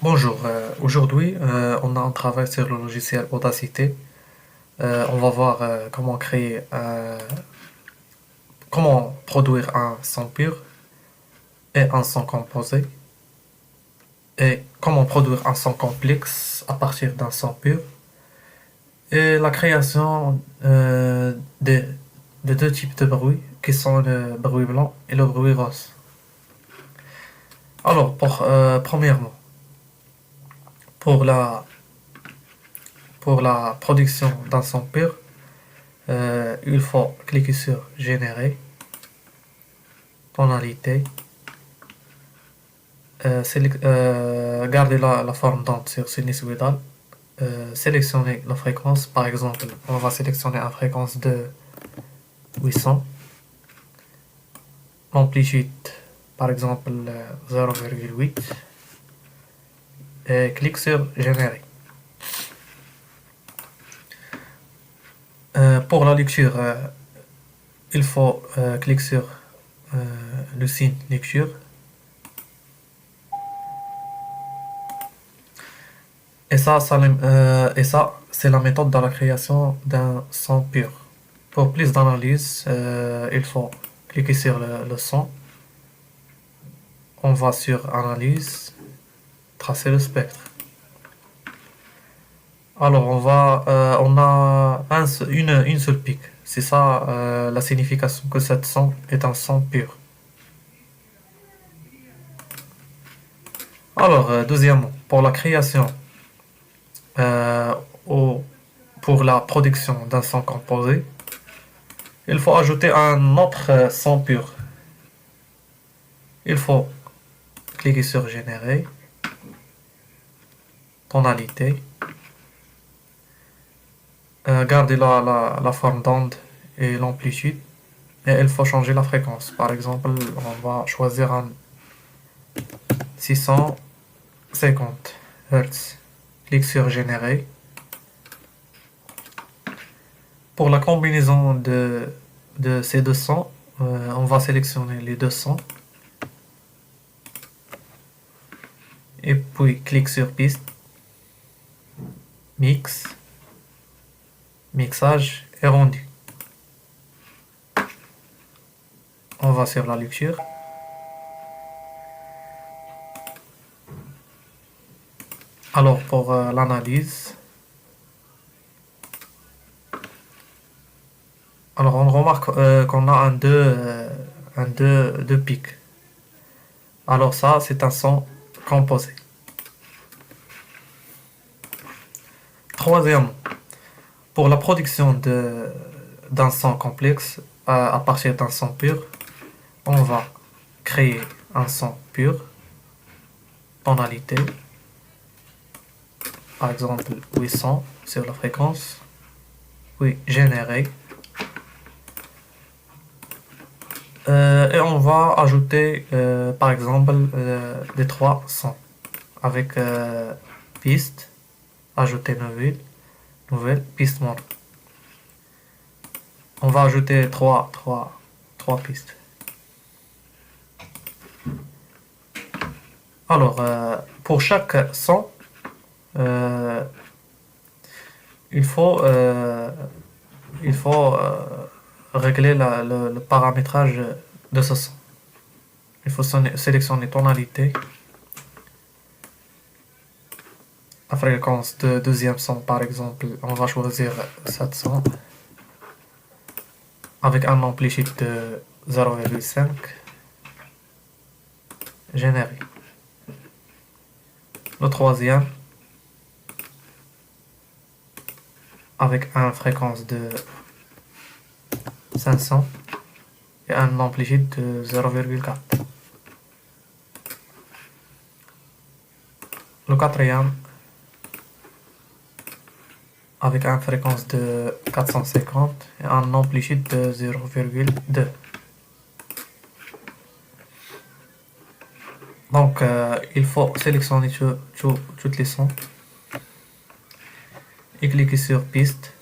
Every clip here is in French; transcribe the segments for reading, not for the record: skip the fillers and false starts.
Bonjour, aujourd'hui on a un travail sur le logiciel Audacity. On va voir comment produire un son pur et un son composé et comment produire un son complexe à partir d'un son pur et la création de deux types de bruit qui sont le bruit blanc et le bruit rose. Alors, premièrement, pour la, pour la production d'un son pur, il faut cliquer sur Générer, Tonalité, garder la forme d'onde sur sinusoïdal, sélectionner la fréquence, par exemple, on va sélectionner une fréquence de 800, l'amplitude, par exemple, 0,8, et clique sur Générer. Pour la lecture, il faut cliquer sur euh, le signe lecture. Et ça, c'est la méthode de la création d'un son pur. Pour plus d'analyse, il faut cliquer sur le son. On va sur Analyse, tracer le spectre. Alors, on a une seule pique. C'est ça la signification que cette son est un son pur. Alors, deuxièmement, pour la création euh, ou pour la production d'un son composé, il faut ajouter un autre son pur. Il faut cliquer sur Générer, Tonalité, garder la forme d'onde et l'amplitude, et il faut changer la fréquence. Par exemple, on va choisir un 650 Hz. Clique sur Générer. Pour la combinaison de ces deux sons, on va sélectionner les deux sons et puis clique sur Piste, Mix, Mixage et Rendu. On va sur la lecture. Alors pour l'analyse, alors on remarque qu'on a deux pics. Alors ça, c'est un son composé. Troisièmement, pour la production d'un son complexe à partir d'un son pur, on va créer un son pur, tonalité, par exemple 800 sur la fréquence, puis générer. Et on va ajouter par exemple des trois sons avec piste, ajouter nouvelle piste montre. On va ajouter trois pistes. Alors, pour chaque son, euh, il faut, euh, il faut régler le paramétrage de ce son. Il faut sélectionner tonalité, la fréquence de deuxième son par exemple, on va choisir 700 avec un amplitude de 0,5, généré. Le troisième avec une fréquence de 500 et un amplitude de 0,4. Le quatrième avec une fréquence de 450 et un amplitude de 0,2. Donc il faut sélectionner toutes les sons et cliquer sur piste,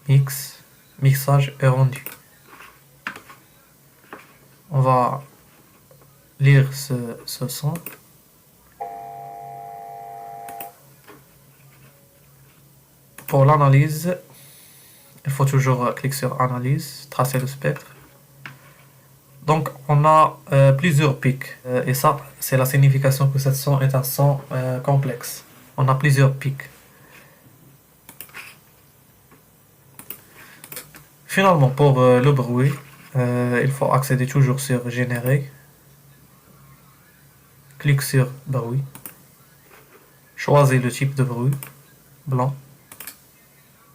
mix, mixage et rendu. On va lire ce son Pour l'analyse, il faut toujours cliquer sur Analyse, tracer le spectre. Donc, on a plusieurs pics. Et ça, c'est la signification que ce son est un son complexe. On a plusieurs pics. Finalement, pour le bruit, il faut accéder toujours sur Générer. Clique sur Bruit. Choisis le type de bruit, blanc.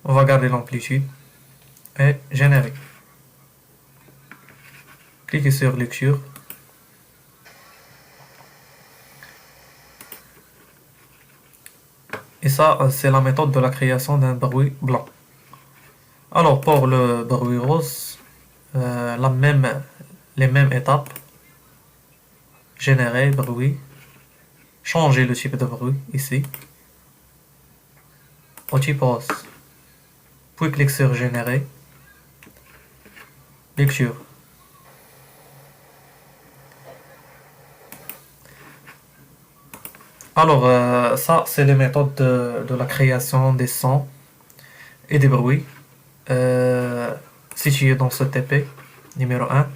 On va garder l'amplitude et Générer. Cliquez sur Lecture. Et ça, c'est la méthode de la création d'un bruit blanc. Alors, pour le bruit rose, les mêmes étapes. Générer bruit. Changer le type de bruit ici. Au type rose. Puis clique sur Générer. Lecture. Alors, ça, c'est les méthodes de la création des sons et des bruits situés dans ce TP numéro 1.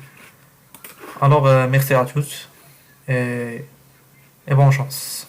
Alors, merci à tous et bonne chance.